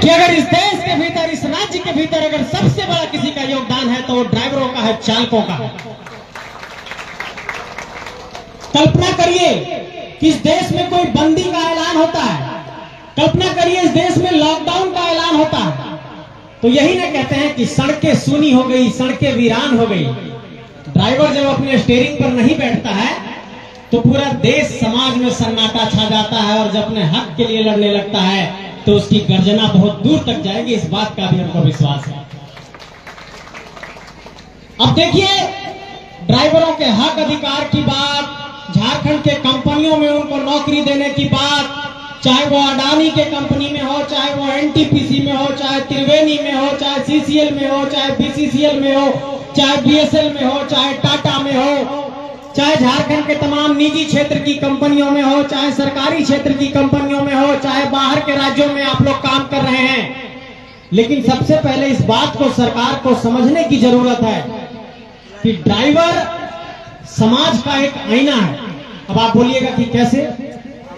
कि अगर इस देश के भीतर, इस राज्य के भीतर अगर सबसे बड़ा किसी का योगदान है तो वो ड्राइवरों का है, चालकों का। कल्पना करिए कि इस देश में कोई बंदी का ऐलान होता है, कल्पना करिए इस देश में लॉकडाउन का ऐलान होता है, तो यही ना कहते हैं कि सड़कें सूनी हो गई, सड़कें वीरान हो गई। ड्राइवर जब अपने स्टीयरिंग पर नहीं बैठता है तो पूरा देश समाज में सन्नाटा छा जाता है, और जब अपने हक के लिए लड़ने लगता है तो उसकी गर्जना बहुत दूर तक जाएगी, इस बात का भी हमको विश्वास है। अब देखिए, ड्राइवरों के हक अधिकार की बात, झारखंड के कंपनियों में उनको नौकरी देने की बात, चाहे वो अडानी के कंपनी में हो, चाहे वो एनटीपीसी में हो, चाहे त्रिवेणी में हो, चाहे सीसीएल में हो, चाहे बीसीसीएल में हो, चाहे बीएसएल में हो, चाहे टाटा में हो, चाहे झारखंड के तमाम निजी क्षेत्र की कंपनियों में हो, चाहे सरकारी क्षेत्र की कंपनियों में हो, चाहे बाहर के राज्यों में आप लोग काम कर रहे हैं। लेकिन सबसे पहले इस बात को सरकार को समझने की जरूरत है कि ड्राइवर समाज का एक आईना है। अब आप बोलिएगा कि कैसे,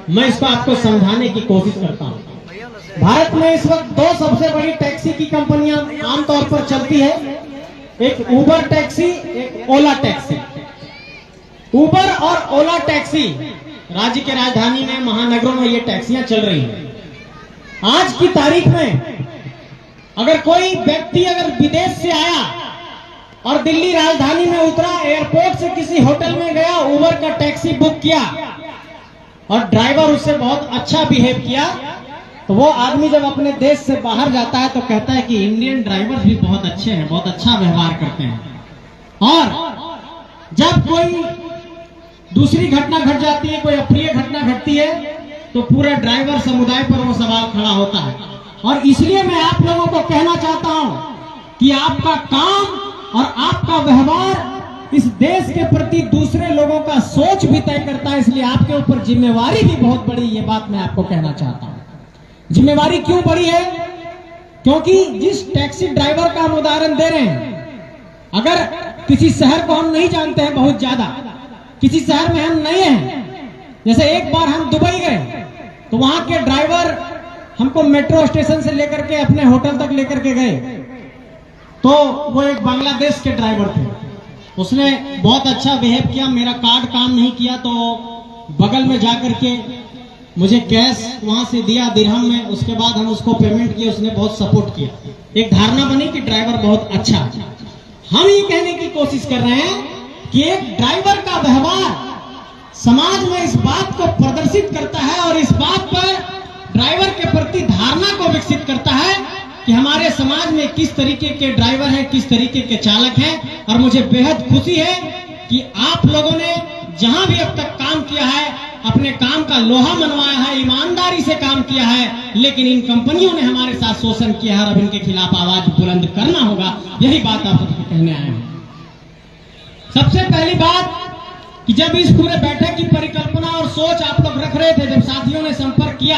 मैं इसको आपको समझाने की कोशिश करता हूं। भारत में इस वक्त दो सबसे बड़ी टैक्सी की कंपनियां आमतौर पर चलती है, एक उबर टैक्सी, एक ओला टैक्सी। उबर और ओला टैक्सी राज्य के राजधानी में, महानगरों में ये टैक्सियां चल रही हैं। आज की तारीख में अगर कोई व्यक्ति अगर विदेश से आया और दिल्ली राजधानी में उतरा, एयरपोर्ट से किसी होटल में गया, उबर का टैक्सी बुक किया और ड्राइवर उससे बहुत अच्छा बिहेव किया, तो वो आदमी जब अपने देश से बाहर जाता है तो कहता है कि इंडियन ड्राइवर्स भी बहुत अच्छे हैं, बहुत अच्छा व्यवहार करते हैं। और जब कोई दूसरी घटना घट जाती है, कोई अप्रिय घटना घटती है, तो पूरे ड्राइवर समुदाय पर वो सवाल खड़ा होता है। और इसलिए मैं आप लोगों को कहना चाहता हूं कि आपका काम और आपका व्यवहार इस देश के प्रति दूसरे लोगों का सोच भी तय करता है, इसलिए आपके ऊपर जिम्मेवारी भी बहुत बड़ी, ये बात मैं आपको कहना चाहता हूं। जिम्मेवारी क्यों बड़ी है? क्योंकि जिस टैक्सी ड्राइवर का हम उदाहरण दे रहे हैं, अगर किसी शहर को हम नहीं जानते हैं, बहुत ज्यादा किसी शहर में हम नहीं हैं, जैसे एक बार हम दुबई गए तो वहां के ड्राइवर हमको मेट्रो स्टेशन से लेकर के अपने होटल तक लेकर के गए, तो वो एक बांग्लादेश के ड्राइवर थे, उसने बहुत अच्छा बिहेव किया। मेरा कार्ड काम नहीं किया तो बगल में जाकर के मुझे कैश वहां से दिया दिरहम में, उसके बाद हम उसको पेमेंट किए, उसने बहुत सपोर्ट किया। एक धारणा बनी कि ड्राइवर बहुत अच्छा। हम ये कहने की कोशिश कर रहे हैं कि एक ड्राइवर का व्यवहार समाज में इस बात को प्रदर्शित करता है और इस बात पर ड्राइवर के प्रति धारणा को विकसित करता है कि हमारे समाज में किस तरीके के ड्राइवर हैं, किस तरीके के चालक हैं। और मुझे बेहद खुशी है कि आप लोगों ने जहां भी अब तक काम किया है, अपने काम का लोहा मनवाया है, ईमानदारी से काम किया है, लेकिन इन कंपनियों ने हमारे साथ शोषण किया है और अब इनके खिलाफ आवाज बुलंद करना होगा। यही बात आप कहने आए हैं। सबसे पहली बात कि जब इस पूरे बैठक की परिकल्पना और सोच आप लोग रख रहे थे, जब साथियों ने संपर्क किया,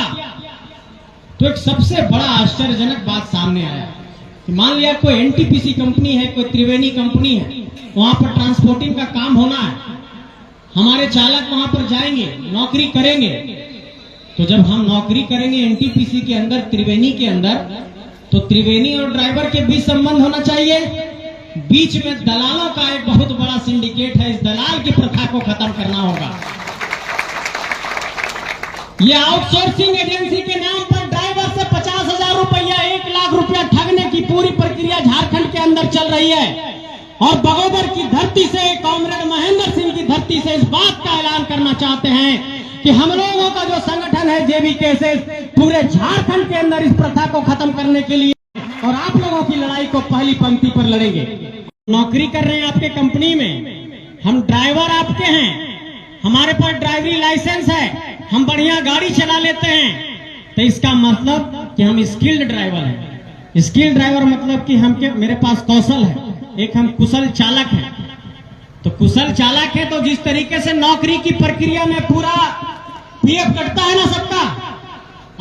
तो एक सबसे बड़ा आश्चर्यजनक बात सामने आया कि मान लिया कोई एनटीपीसी कंपनी है, कोई त्रिवेणी कंपनी है, वहां पर ट्रांसपोर्टिंग का काम होना है, हमारे चालक वहां पर जाएंगे, नौकरी करेंगे। तो जब हम नौकरी करेंगे एनटीपीसी के अंदर, त्रिवेणी के अंदर, तो त्रिवेणी और ड्राइवर के बीच संबंध होना चाहिए। बीच में दलालों का एक बहुत बड़ा सिंडिकेट है, इस दलाल की प्रथा को खत्म करना होगा। ये आउटसोर्सिंग एजेंसी के नाम पर ड्राइवर से 50,000 रुपया, 1 लाख रुपया ठगने की पूरी प्रक्रिया झारखंड के अंदर चल रही है। और बगोदर की धरती से, कॉमरेड महेंद्र सिंह की धरती से इस बात का ऐलान करना चाहते हैं कि हम लोगों का जो संगठन है जेबीकेएसएस, पूरे झारखंड के अंदर इस प्रथा को खत्म करने के लिए और आप लोगों की लड़ाई को पहली पंक्ति पर लड़ेंगे। नौकरी कर रहे हैं आपके कंपनी में, हम ड्राइवर आपके हैं, हमारे पास ड्राइवरी लाइसेंस है, हम बढ़िया गाड़ी चला लेते हैं, तो इसका मतलब कि हम स्किल्ड ड्राइवर हैं। स्किल्ड ड्राइवर मतलब कि मेरे पास कौशल है, एक हम कुशल चालक हैं। तो कुशल चालक है तो जिस तरीके से नौकरी की प्रक्रिया में पूरा पीएफ कटता है ना सबका,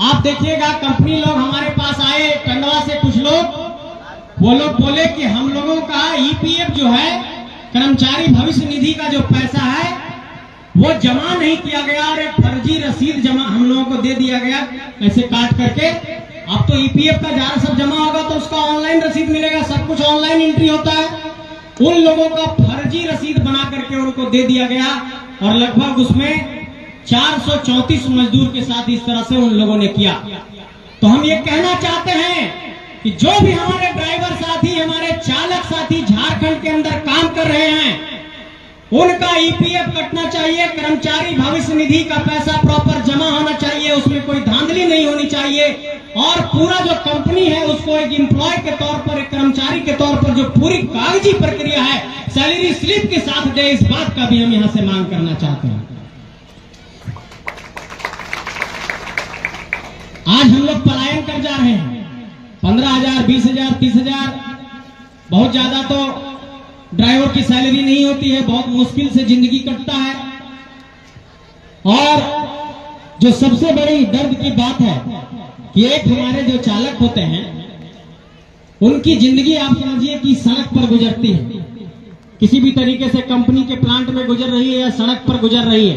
आप देखिएगा कंपनी लोग हमारे पास आए टंडवा से कुछ लोग, वो लोग बोले कि हम लोगों का ईपीएफ जो है, कर्मचारी भविष्य निधि का जो पैसा है वो जमा नहीं किया गया और एक फर्जी रसीद जमा हम लोगों को दे दिया गया, ऐसे काट करके अब तो ईपीएफ का जार सब जमा होगा तो उसका ऑनलाइन रसीद मिलेगा, सब कुछ ऑनलाइन एंट्री होता है। उन लोगों का फर्जी रसीद बना करके उनको दे दिया गया और लगभग उसमें 434 मजदूर के साथ इस तरह से उन लोगों ने किया। तो हम ये कहना चाहते हैं कि जो भी हमारे ड्राइवर साथी, हमारे चालक साथी झारखंड के अंदर काम कर रहे हैं, उनका ईपीएफ कटना चाहिए, कर्मचारी भविष्य निधि का पैसा प्रॉपर जमा होना चाहिए, उसमें कोई धांधली नहीं होनी चाहिए और पूरा जो कंपनी है उसको एक एम्प्लॉय के तौर पर, एक कर्मचारी के तौर पर जो पूरी कागजी प्रक्रिया है सैलरी स्लिप के साथ दे, इस बात का भी हम यहां से मांग करना चाहते हैं। आज हम लोग पलायन कर जा रहे हैं, 15,000, 20,000, 30,000, बहुत ज्यादा तो ड्राइवर की सैलरी नहीं होती है, बहुत मुश्किल से जिंदगी कटता है। और जो सबसे बड़ी दर्द की बात है कि एक हमारे जो चालक होते हैं उनकी जिंदगी आप समझिए कि सड़क पर गुजरती है, किसी भी तरीके से कंपनी के प्लांट में गुजर रही है या सड़क पर गुजर रही है।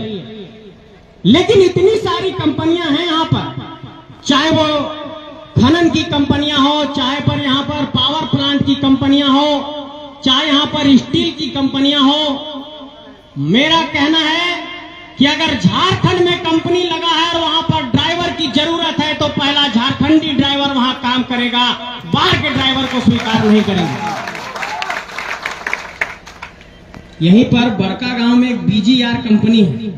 लेकिन इतनी सारी कंपनियां हैं यहाँ पर, चाहे वो खनन की कंपनियां हो, चाहे पर यहाँ पर पावर प्लांट की कंपनियां हो, चाहे यहां पर स्टील की कंपनियां हो। मेरा कहना है कि अगर झारखंड में कंपनी लगा है और वहां पर ड्राइवर की जरूरत है तो पहला झारखंडी ड्राइवर वहां काम करेगा, बाहर के ड्राइवर को स्वीकार नहीं करेंगे। यहीं पर बड़का गांव में एक बीजीआर कंपनी है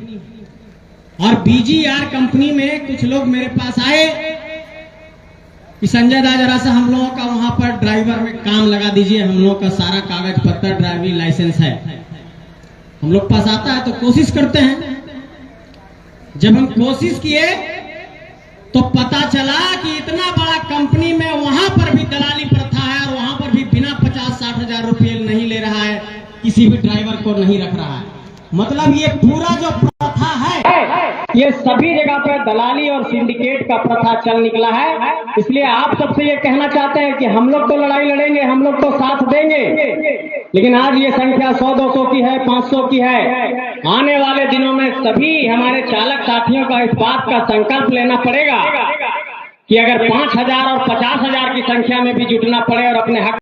और बीजीआर कंपनी में कुछ लोग मेरे पास आए कि संजय दा जरा सा हम लोगों का वहां पर ड्राइवर में काम लगा दीजिए, हम लोगों का सारा कागज पत्र, ड्राइविंग लाइसेंस है। हम लोग पास आता है तो कोशिश करते हैं। जब हम कोशिश किए तो पता चला कि इतना बड़ा कंपनी में वहां पर भी दलाली प्रथा है और वहां पर भी बिना 50-60 हजार रुपये नहीं ले रहा है, किसी भी ड्राइवर को नहीं रख रहा है। मतलब ये पूरा जो प्रथा है ये सभी जगह पे दलाली और सिंडिकेट का प्रथा चल निकला है। इसलिए आप सबसे ये कहना चाहते हैं कि हम लोग तो लड़ाई लड़ेंगे, हम लोग तो साथ देंगे, लेकिन आज ये संख्या 100-200 की है, 500 की है। आने वाले दिनों में सभी हमारे चालक साथियों का इस बात का संकल्प लेना पड़ेगा कि अगर 5,000 और 50,000 की संख्या में भी जुटना पड़े और अपने हक